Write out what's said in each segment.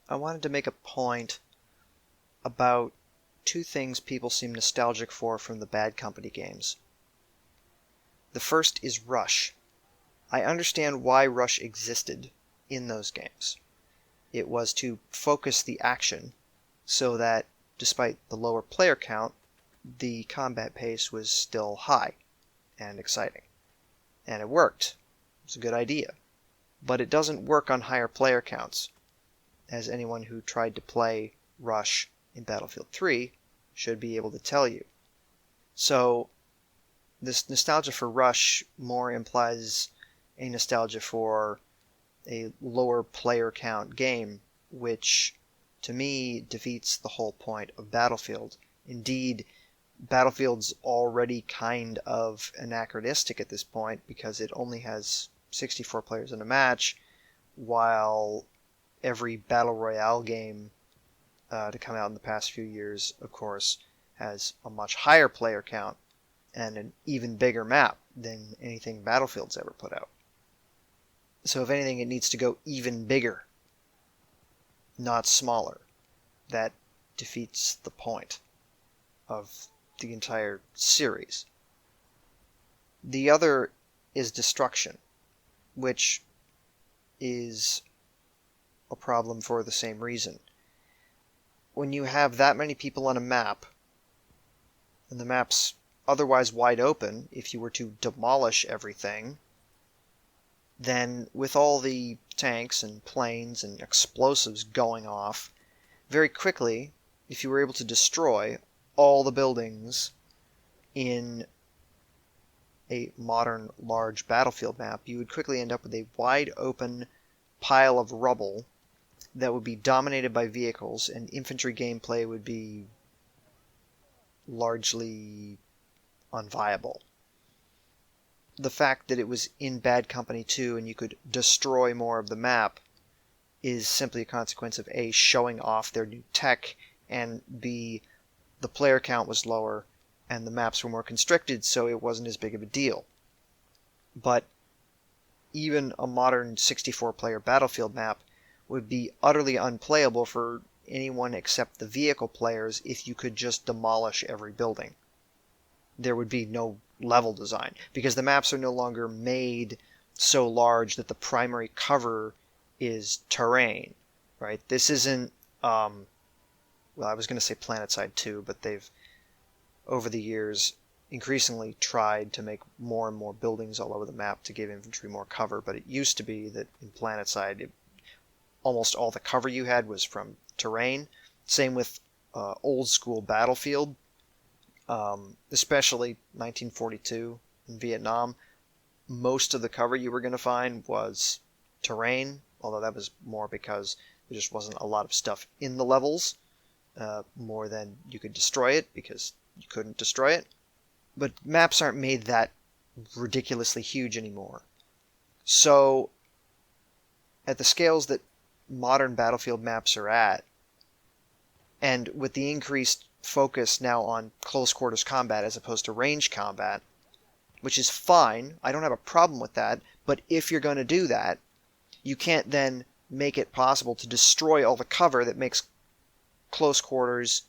I wanted to make a point about two things people seem nostalgic for from the Bad Company games. The first is Rush. I understand why Rush existed in those games. It was to focus the action so that, despite the lower player count, the combat pace was still high and exciting. And it worked. It's a good idea. But it doesn't work on higher player counts, as anyone who tried to play Rush in Battlefield 3 should be able to tell you. So, this nostalgia for Rush more implies a nostalgia for a lower player count game, which to me defeats the whole point of Battlefield. Indeed, Battlefield's already kind of anachronistic at this point because it only has 64 players in a match, while every Battle Royale game to come out in the past few years, of course, has a much higher player count and an even bigger map than anything Battlefield's ever put out. So if anything, it needs to go even bigger, not smaller. That defeats the point of the entire series. The other is destruction, which is a problem for the same reason. When you have that many people on a map, and the map's otherwise wide open, if you were to demolish everything, then with all the tanks and planes and explosives going off, very quickly, if you were able to destroy all the buildings in a modern large battlefield map, you would quickly end up with a wide open pile of rubble that would be dominated by vehicles, and infantry gameplay would be largely unviable. The fact that it was in Bad Company 2 and you could destroy more of the map is simply a consequence of A, showing off their new tech, and B, the player count was lower and the maps were more constricted, so it wasn't as big of a deal. But even a modern 64-player Battlefield map would be utterly unplayable for anyone except the vehicle players if you could just demolish every building. There would be no level design, because the maps are no longer made so large that the primary cover is terrain, right? This isn't, well, I was going to say PlanetSide 2, but they've, over the years, increasingly tried to make more and more buildings all over the map to give infantry more cover, but it used to be that in PlanetSide, almost all the cover you had was from terrain. Same with old school Battlefield, especially 1942 in Vietnam. Most of the cover you were going to find was terrain, although that was more because there just wasn't a lot of stuff in the levels, more than you could destroy it, because you couldn't destroy it. But maps aren't made that ridiculously huge anymore. So, at the scales that modern Battlefield maps are at, and with the increased focus now on close quarters combat as opposed to range combat, which is fine, I don't have a problem with that, but if you're going to do that, you can't then make it possible to destroy all the cover that makes close quarters,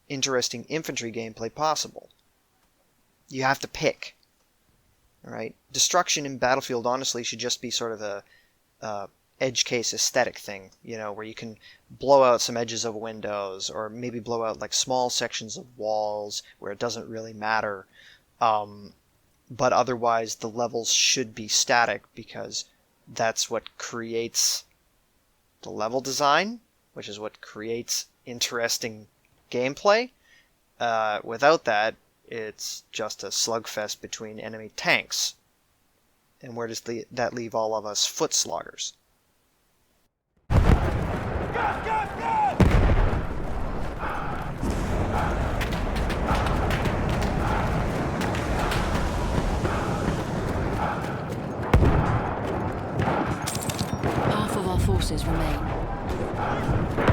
interesting infantry gameplay possible. You have to pick. Alright? Destruction in Battlefield, honestly, should just be sort of a edge case aesthetic thing, where you can blow out some edges of windows, or maybe blow out like small sections of walls where it doesn't really matter. But otherwise, the levels should be static, because that's what creates the level design, which is what creates interesting gameplay. Without that, it's just a slugfest between enemy tanks. And where does that leave all of us foot sloggers? Half of our forces remain.